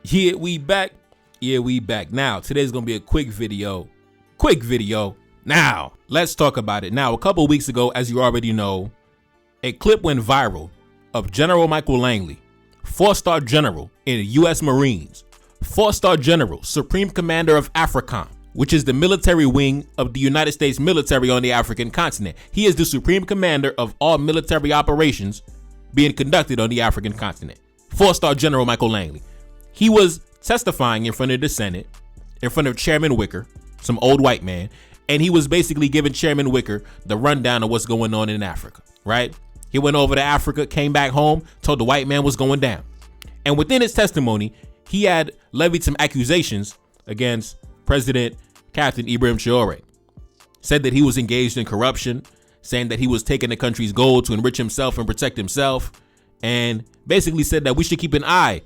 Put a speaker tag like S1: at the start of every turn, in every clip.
S1: Yeah, we back. Yeah, we back. Now, today's going to be a quick video. Now, let's talk about it. Now, a couple weeks ago, as you already know, a clip went viral of General Michael Langley, 4-star general in the U.S. Marines, 4-star general, Supreme Commander of AFRICOM, which is the military wing of the United States military on the African continent. He is the Supreme Commander of all military operations being conducted on the African continent. 4-star General Michael Langley. He was testifying in front of the Senate, in front of Chairman Wicker, some old white man, and he was basically giving Chairman Wicker the rundown of what's going on in Africa, right? He went over to Africa, came back home, told the white man what's going down. And within his testimony, he had levied some accusations against President Captain Ibrahim Traoré. Said that he was engaged in corruption, saying that he was taking the country's gold to enrich himself and protect himself, and basically said that we should keep an eye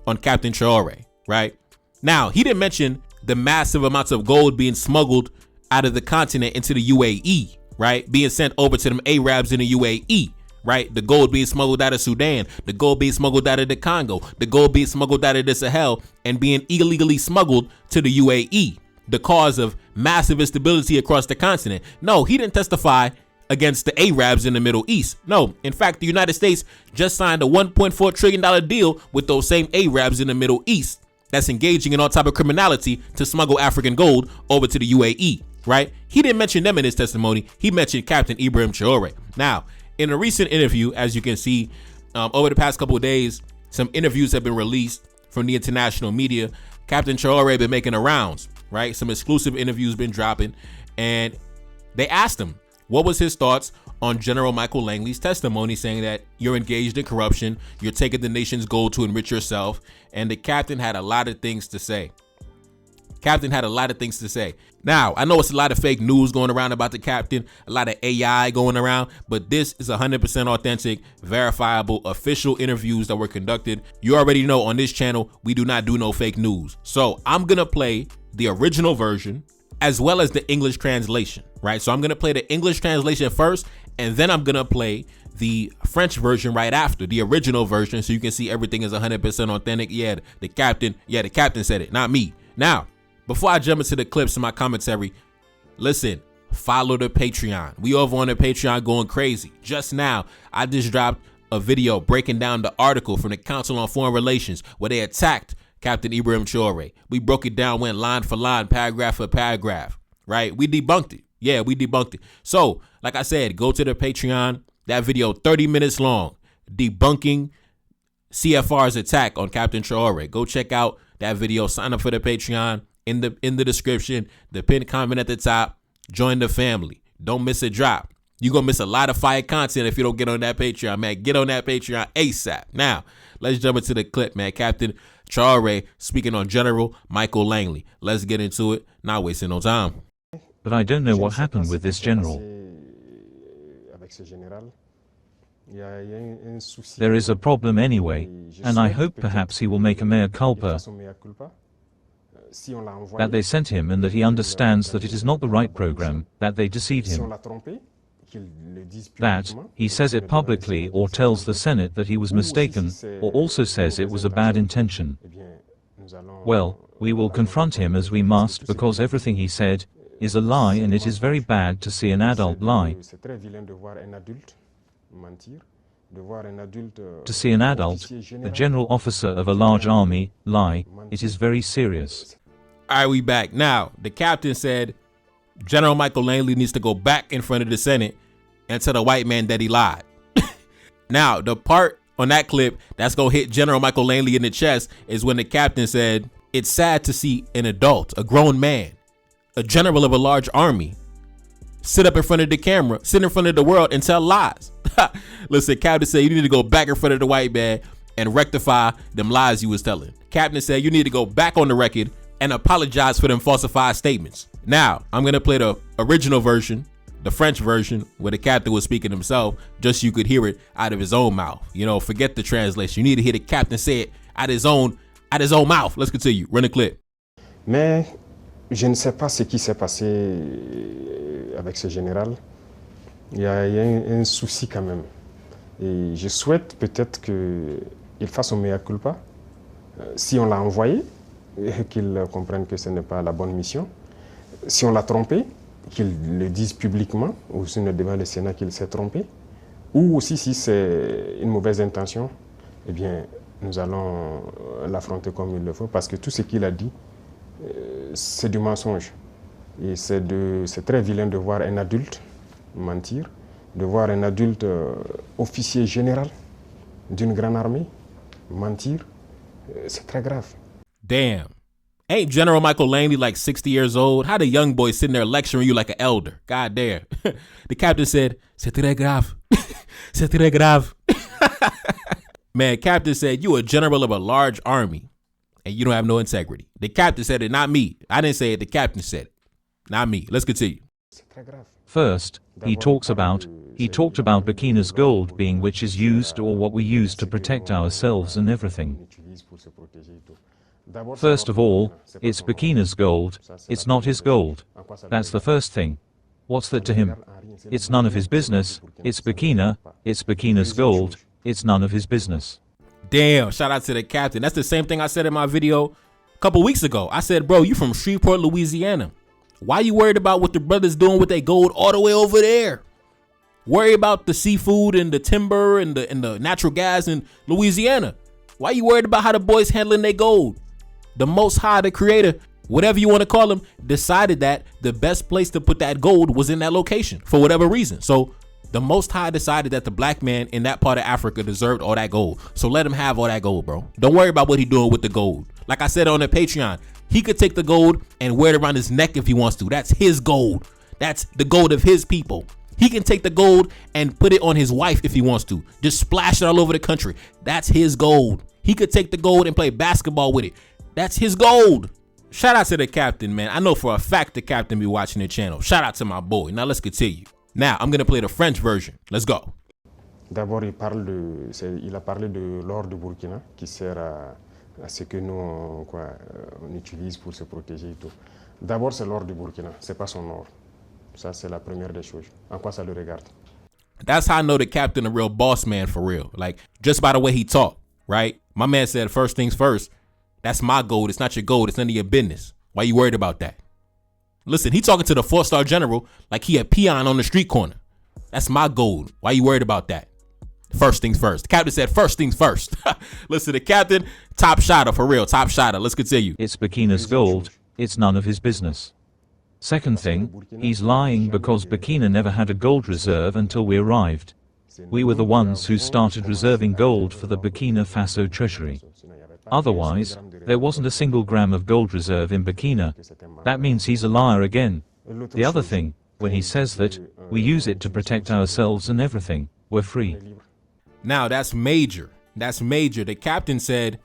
S1: on Captain Traoré, right? Now, he didn't mention the massive amounts of gold being smuggled out of the continent into the UAE, right? Being sent over to them Arabs in the UAE, right? The gold being smuggled out of Sudan, the gold being smuggled out of the Congo, the gold being smuggled out of the Sahel and being illegally smuggled to the UAE, the cause of massive instability across the continent. No, he didn't testify against the Arabs in the Middle East. No, in fact, the United States just signed a $1.4 trillion deal with those same Arabs in the Middle East that's engaging in all type of criminality to smuggle African gold over to the UAE, right? He didn't mention them in his testimony. He mentioned Captain Ibrahim Traoré. Now, in a recent interview, as you can see, over the past couple of days, some interviews have been released from the international media. Captain Traoré been making the rounds, right? Some exclusive interviews been dropping, and they asked him, what was his thoughts on General Michael Langley's testimony, saying that you're engaged in corruption, you're taking the nation's gold to enrich yourself, and the captain had a lot of things to say. Now, I know it's a lot of fake news going around about the captain, a lot of AI going around, but this is 100% authentic, verifiable, official interviews that were conducted. You already know on this channel, we do not do no fake news. So I'm going to play the original version as well as the English translation, right? So I'm going to play the English translation first, and then I'm going to play the French version right after, the original version, so you can see everything is 100% authentic. Yeah, the captain said it, not me. Now, before I jump into the clips in my commentary, listen, follow the Patreon. We over on the Patreon going crazy. Just now, I just dropped a video breaking down the article from the Council on Foreign Relations where they attacked Captain Ibrahim Traoré. We broke it down, went line for line, paragraph for paragraph, right? We debunked it. Yeah, we debunked it. So, like I said, go to the Patreon. That video, 30 minutes long, debunking CFR's attack on Captain Traoré. Go check out that video. Sign up for the Patreon in the description, the pinned comment at the top. Join the family. Don't miss a drop. You're going to miss a lot of fire content if you don't get on that Patreon, man. Get on that Patreon ASAP. Now, let's jump into the clip, man. Captain Traoré speaking on General Michael Langley. Let's get into it. Not wasting no time.
S2: But I don't know what happened with this general. There is a problem anyway, and I hope perhaps he will make a mea culpa, that they sent him and that he understands that it is not the right program, that they deceived him. That, he says it publicly or tells the Senate that he was mistaken, or also says it was a bad intention. Well, we will confront him as we must, because everything he said is a lie, and it is very bad to see an adult lie. To see an adult, a general officer of a large army, lie, it is very serious.
S1: All right, we back. Now, the captain said General Michael Langley needs to go back in front of the Senate and tell the white man that he lied. Now, the part on that clip that's going to hit General Michael Langley in the chest is when the captain said, it's sad to see an adult, a grown man, a general of a large army, sit up in front of the camera, sit in front of the world and tell lies. Listen, Captain said you need to go back in front of the white man and rectify them lies you was telling. Captain said you need to go back on the record and apologize for them falsified statements. Now, I'm going to play the original version, the French version, where the captain was speaking himself, just so you could hear it out of his own mouth. You know, forget the translation. You need to hear the captain say it out of his own mouth. Let's continue. Run the clip.
S3: Mais je ne sais pas ce qui s'est passé avec ce général. Il y a un souci quand même. Et je souhaite peut-être qu'il fasse un mea culpa Si on l'a envoyé, qu'il comprenne que ce n'est pas la bonne mission. Si on l'a trompé, qu'il le dise publiquement, ou devant le Sénat qu'il s'est trompé. Ou aussi si c'est une mauvaise intention, eh bien, nous allons l'affronter comme il le faut, parce que tout ce qu'il a dit, c'est du mensonge. Et c'est très vilain de voir un adulte mentir, de voir un adulte officier général d'une grande armée mentir. C'est très grave.
S1: Damn. Ain't General Michael Langley like 60 years old? How the young boy sitting there lecturing you like an elder? God damn. The captain said, c'est très grave. C'est très grave. Man, captain said, you a general of a large army and you don't have no integrity. The captain said it, not me. I didn't say it. The captain said it, not me. Let's continue.
S2: First, he talked about Burkina's gold being which is used or what we use to protect ourselves and everything. First of all, it's Burkina's gold, it's not his gold. That's the first thing. What's that to him? It's none of his business, it's Burkina's gold, it's none of his business.
S1: Damn, shout out to the captain. That's the same thing I said in my video a couple weeks ago. I said, bro, you from Shreveport, Louisiana. Why you worried about what the brothers doing with their gold all the way over there? Worry about the seafood and the timber and the natural gas in Louisiana. Why you worried about how the boys handling their gold? The Most High, the Creator, whatever you want to call him, decided that the best place to put that gold was in that location for whatever reason. So the Most High decided that the black man in that part of Africa deserved all that gold. So let him have all that gold, bro. Don't worry about what he's doing with the gold. Like I said on the Patreon, he could take the gold and wear it around his neck if he wants to. That's his gold. That's the gold of his people. He can take the gold and put it on his wife if he wants to. Just splash it all over the country. That's his gold. He could take the gold and play basketball with it. That's his gold. Shout out to the captain, man. I know for a fact the captain be watching the channel. Shout out to my boy. Now let's continue. Now I'm going to play the French version. Let's go.
S3: D'abord, il a parlé de l'or du Burkina qui sert à ce que nous on utilise pour se protéger et tout. D'abord, c'est l'or du Burkina, c'est pas son or. Ça, c'est la première des choses. En quoi ça le regarde?
S1: That's how I know the captain a real boss man for real. Like, just by the way he talked, right? My man said, first things first, that's my gold. It's not your gold. It's none of your business. Why you worried about that? Listen, he talking to the 4-star general like he a peon on the street corner. That's my gold. Why you worried about that? First things first. The captain said first things first. Listen, the captain, top shotter for real, top shotter. Let's continue.
S2: It's Burkina's gold. It's none of his business. Second thing, he's lying because Burkina never had a gold reserve until we arrived. We were the ones who started reserving gold for the Burkina Faso treasury. Otherwise, there wasn't a single gram of gold reserve in Burkina. That means he's a liar again. The other thing, when he says that, we use it to protect ourselves and everything, we're free.
S1: Now that's major. That's major. The captain said,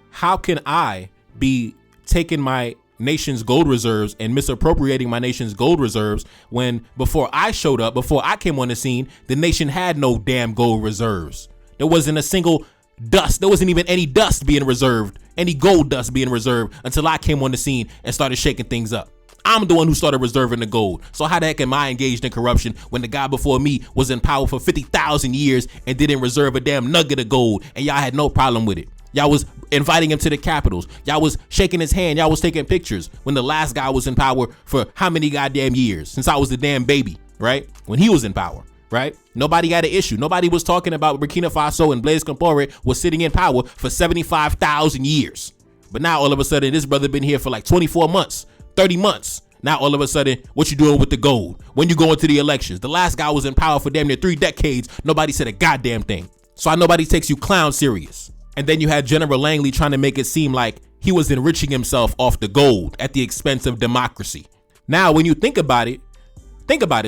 S1: how can I be taking my nation's gold reserves and misappropriating my nation's gold reserves when before I showed up, before I came on the scene, the nation had no damn gold reserves. There wasn't a single dust. There wasn't even any dust being reserved, any gold dust being reserved until I came on the scene and started shaking things up. I'm the one who started reserving the gold. So how the heck am I engaged in corruption when the guy before me was in power for 50,000 years and didn't reserve a damn nugget of gold and y'all had no problem with it? Y'all was inviting him to the capitals. Y'all was shaking his hand. Y'all was taking pictures when the last guy was in power for how many goddamn years? Since I was the damn baby, right? When he was in power, right? Nobody had an issue. Nobody was talking about Burkina Faso and Blaise Compaoré was sitting in power for 75,000 years. But now all of a sudden, this brother been here for like 24 months, 30 months. Now all of a sudden, what you doing with the gold? When you going to the elections? The last guy was in power for damn near 3 decades. Nobody said a goddamn thing. So I nobody takes you clown serious. And then you had General Langley trying to make it seem like he was enriching himself off the gold at the expense of democracy. Now, when you think about it.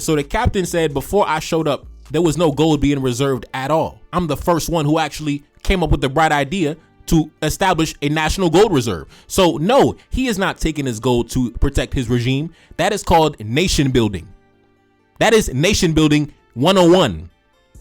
S1: So the captain said before I showed up, there was no gold being reserved at all. I'm the first one who actually came up with the bright idea to establish a national gold reserve. So no, he is not taking his gold to protect his regime. That is called nation building. That is nation building 101.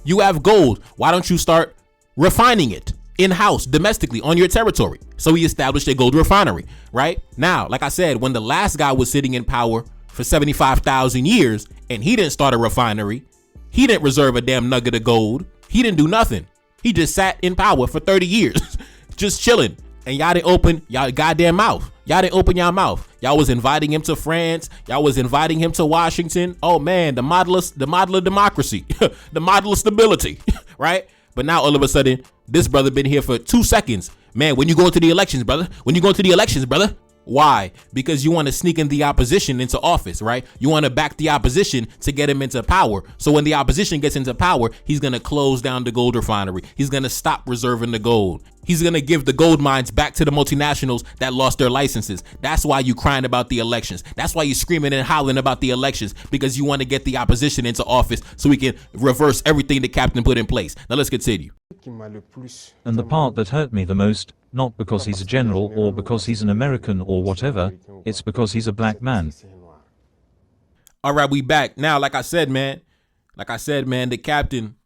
S1: You have gold. Why don't you start refining it in-house, domestically, on your territory? So he established a gold refinery, right? Now, like I said, when the last guy was sitting in power for 75,000 years and he didn't start a refinery, he didn't reserve a damn nugget of gold. He didn't do nothing. He just sat in power for 30 years, just chilling, And y'all didn't open y'all goddamn mouth. Y'all didn't open y'all mouth. Y'all was inviting him to France. Y'all was inviting him to Washington. Oh man, the model of democracy, the model of stability, right? But now all of a sudden, this brother been here for 2 seconds. Man, when you go to the elections, brother? When you go to the elections, brother? Why? Because you want to sneak in the opposition into office, right? You want to back the opposition to get him into power. So when the opposition gets into power, he's going to close down the gold refinery. He's going to stop reserving the gold. He's going to give the gold mines back to the multinationals that lost their licenses. That's why you crying about the elections. That's why you screaming and howling about the elections, because you want to get the opposition into office so we can reverse everything the captain put in place. Now let's continue.
S2: And the part that hurt me the most, not because he's a general or because he's an American or whatever, it's because he's a black man.
S1: All right, we back. Now, like I said, man, the captain,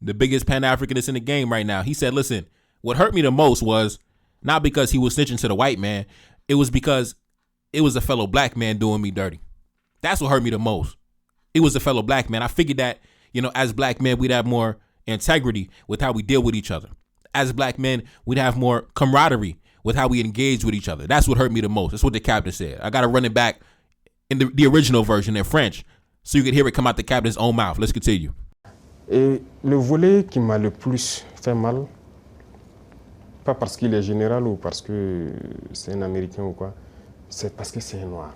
S1: the biggest Pan-Africanist in the game right now, he said, listen, what hurt me the most was not because he was snitching to the white man. It was because it was a fellow black man doing me dirty. That's what hurt me the most. It was a fellow black man. I figured that, as black men, we'd have more integrity with how we deal with each other. As black men, we'd have more camaraderie with how we engage with each other. That's what hurt me the most. That's what the captain said. I got to run it back in the original version in French so you can hear it come out the captain's own mouth. Let's continue.
S3: Et le volet qui m'a le plus fait mal, pas parce qu'il est général ou parce que c'est un Américain ou quoi, c'est parce que c'est un noir.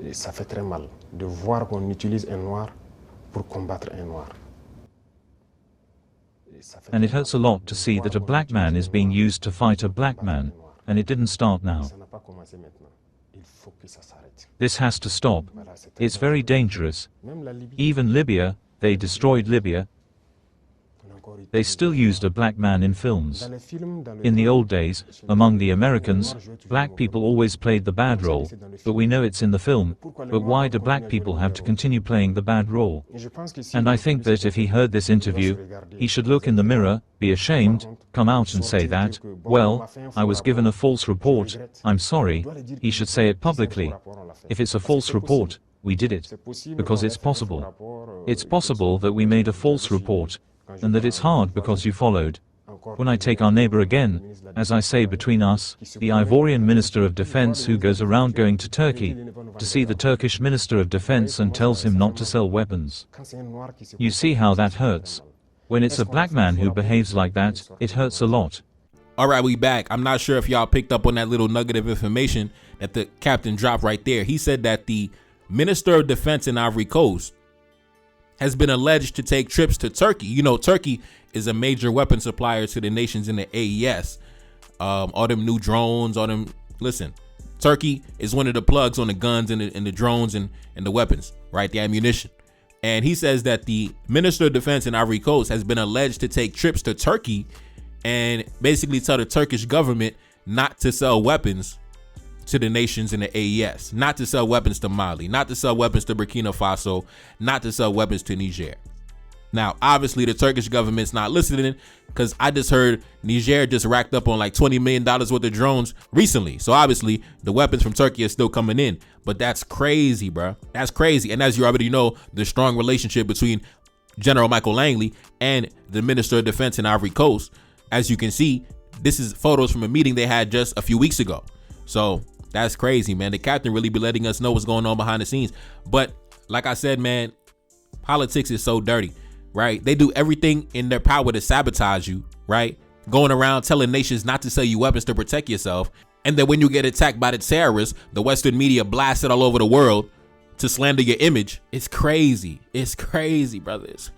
S3: Et ça fait très mal de voir qu'on utilise un noir pour combattre un noir.
S2: And it hurts a lot to see that a black man is being used to fight a black man, and it didn't start now. This has to stop. It's very dangerous. Even Libya, they destroyed Libya. They still used a black man in films. In the old days, among the Americans, black people always played the bad role, but we know it's in the film, but why do black people have to continue playing the bad role? And I think that if he heard this interview, he should look in the mirror, be ashamed, come out and say that, well, I was given a false report, I'm sorry. He should say it publicly. If it's a false report, we did it. Because it's possible. It's possible that we made a false report, and that it's hard because you followed. When I take our neighbor again, as I say between us, the Ivorian Minister of Defense who goes around going to Turkey to see the Turkish Minister of Defense and tells him not to sell weapons. You see how that hurts. When it's a black man who behaves like that, it hurts a lot.
S1: All right, we back. I'm not sure if y'all picked up on that little nugget of information that the captain dropped right there. He said that the Minister of Defense in Ivory Coast has been alleged to take trips to Turkey. Turkey is a major weapon supplier to the nations in the AES. All them new drones, listen, Turkey is one of the plugs on the guns and the drones and the weapons, right? The ammunition. And he says that the Minister of Defense in Ivory Coast has been alleged to take trips to Turkey and basically tell the Turkish government not to sell weapons to the nations in the AES, not to sell weapons to Mali, not to sell weapons to Burkina Faso, not to sell weapons to Niger. Now, obviously, the Turkish government's not listening because I just heard Niger just racked up on like $20 million worth of drones recently. So obviously, the weapons from Turkey are still coming in. But that's crazy, bro. That's crazy. And as you already know, the strong relationship between General Michael Langley and the Minister of Defense in Ivory Coast. As you can see, this is photos from a meeting they had just a few weeks ago. So that's crazy, man. The captain really be letting us know what's going on behind the scenes. But like I said, man, politics is so dirty, right? They do everything in their power to sabotage you, right? Going around telling nations not to sell you weapons to protect yourself. And then when you get attacked by the terrorists, the Western media blasts it all over the world to slander your image. It's crazy. It's crazy, brothers.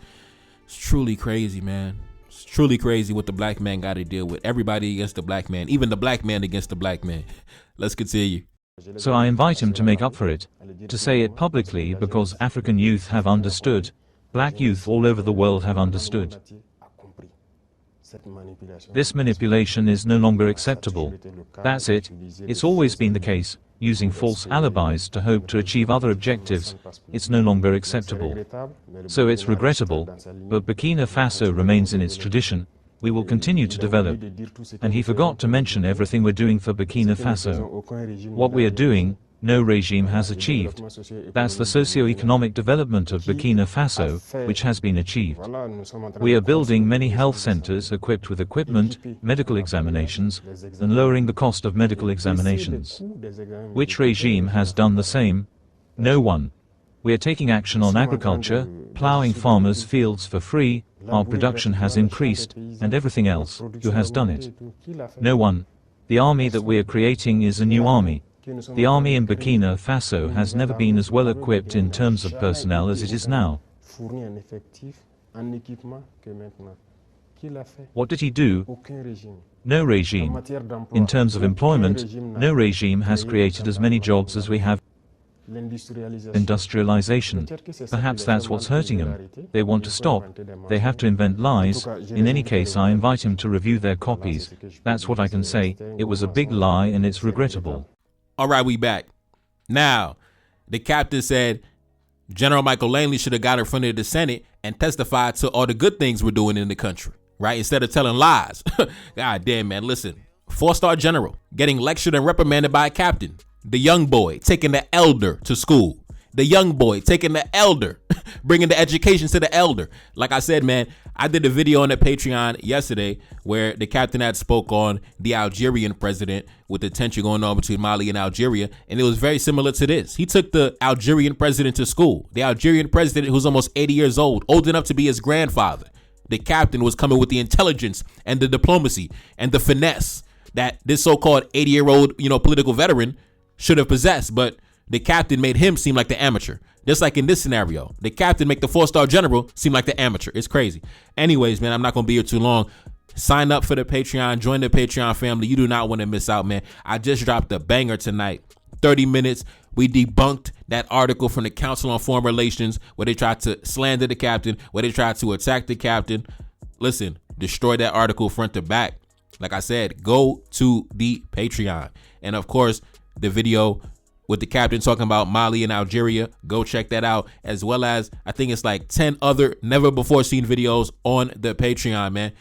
S1: It's truly crazy, man. It's truly crazy what the black man got to deal with. Everybody against the black man, even the black man against the black man. Let's continue.
S2: So I invite him to make up for it, to say it publicly because African youth have understood, black youth all over the world have understood. This manipulation is no longer acceptable. That's it. It's always been the case, using false alibis to hope to achieve other objectives. It's no longer acceptable. So it's regrettable, but Burkina Faso remains in its tradition. We will continue to develop. And he forgot to mention everything we're doing for Burkina Faso. What we are doing, no regime has achieved. That's the socio-economic development of Burkina Faso, which has been achieved. We are building many health centers equipped with equipment, medical examinations, and lowering the cost of medical examinations. Which regime has done the same? No one. We are taking action on agriculture, plowing farmers' fields for free, our production has increased, and everything else. Who has done it? No one. The army that we are creating is a new army. The army in Burkina Faso has never been as well equipped in terms of personnel as it is now. What did he do? No regime. In terms of employment, no regime has created as many jobs as we have. Industrialization. Perhaps that's what's hurting them. They want to stop. They have to invent lies. In any case, I invite him to review their copies. That's what I can say. It was a big lie and it's regrettable.
S1: All right, we back. Now, the captain said General Michael Langley should have got in front of the Senate and testified to all the good things we're doing in the country, right? Instead of telling lies. God damn, man. Listen, 4-star general getting lectured and reprimanded by a captain. The young boy taking the elder to school. The young boy taking the elder, bringing the education to the elder. Like I said, man, I did a video on the Patreon yesterday where the captain had spoke on the Algerian president with the tension going on between Mali and Algeria. And it was very similar to this. He took the Algerian president to school. The Algerian president, who's almost 80 years old enough to be his grandfather. The captain was coming with the intelligence and the diplomacy and the finesse that this so-called 80-year-old, political veteran should have possessed, but the captain made him seem like the amateur. Just like in this scenario, the captain make the 4-star general seem like the amateur. It's crazy. Anyways, man, I'm not gonna be here too long. Sign up for the Patreon, join the Patreon family. You do not want to miss out, man. I just dropped a banger tonight. 30 minutes. We debunked that article from the Council on Foreign Relations where they tried to slander the captain, where they tried to attack the captain. Listen, destroy that article front to back. Like I said, go to the Patreon. And of course, the video with the captain talking about Mali and Algeria, go check that out, as well as I think it's like 10 other never before seen videos on the Patreon, man.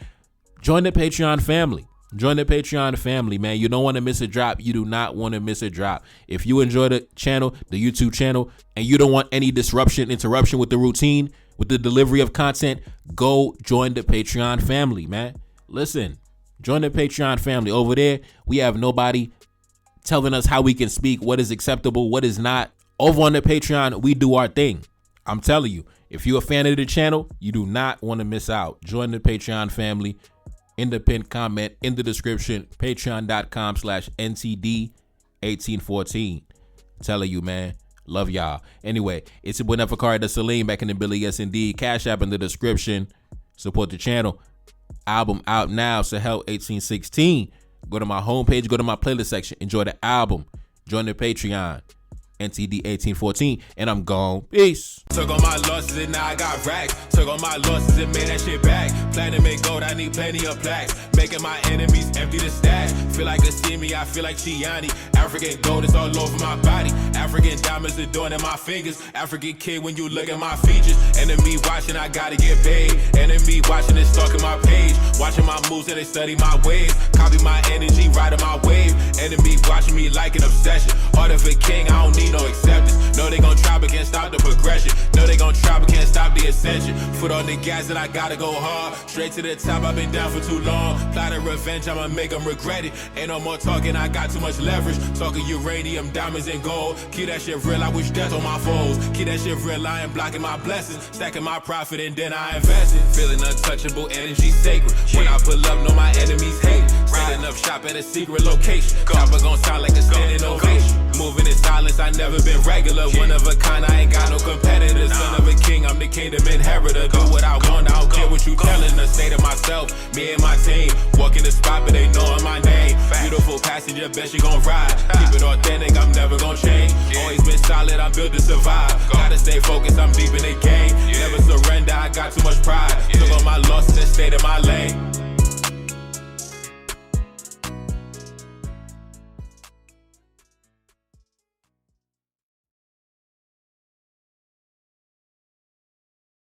S1: Join the Patreon family. Join the Patreon family, man. You don't want to miss a drop. You do not want to miss a drop. If you enjoy the channel, the YouTube channel, and you don't want any interruption with the routine, with the delivery of content, go join the Patreon family, man. Listen, join the Patreon family. Over there, we have nobody telling us how we can speak, what is acceptable, what is not. Over on the Patreon, we do our thing. I'm telling you, if you're a fan of the channel, you do not want to miss out. Join the Patreon family. In the pinned comment, in the description, patreon.com/NTD1814. Telling you, man, love y'all. Anyway, it's your boy Neferkari Salim back in the Billy, yes indeed. Cash App in the description. Support the channel. Album out now, Sahel 1816. Go to my homepage, go to my playlist section, enjoy the album, join the Patreon, NTD 1814, and I'm gone. Peace.
S4: Took on my losses and now I got racks. Took on my losses and made that shit back. Plan to make gold, I need plenty of plaques. Making my enemies empty the stash. Feel like a see me, I feel like Chiani. African gold is all over my body. African diamonds adorning my fingers. African kid when you look at my features. Enemy watching, I gotta get paid. Enemy watching and stalking my page. Watching my moves and they study my ways. Copy my energy, riding my wave. Enemy watching me like an obsession. Heart of a king, I don't need no acceptance. No, they gon' try but can't stop the progression. No, they gon' try but can't stop the ascension. Foot on the gas and I gotta go hard. Straight to the top, I've been down for too long. Plot of revenge, I'ma make them regret it. Ain't no more talking, I got too much leverage. Talking uranium, diamonds and gold. Keep that shit real, I wish death on my foes. Keep that shit real, I ain't blocking my blessings. Stacking my profit and then I invest it. Feeling untouchable, energy sacred. When I pull up, know my enemies hate. Setting up shop at a secret location. Chopper gon' sound like a standing ovation. Moving in silence, I never been regular. One of a kind, I ain't got no competitors. Son of a king, I'm the kingdom inheritor. Do what I want, I don't care what you telling us. Say to myself, me and my team. Walk in the spot, but they knowin' my name. Beautiful passenger, bet she gon' ride. Keep it authentic, I'm never gon' change. Always been solid, I'm built to survive. Gotta stay focused, I'm deep in the game. Never surrender, I got too much pride. Took on my losses and stayed in my lane.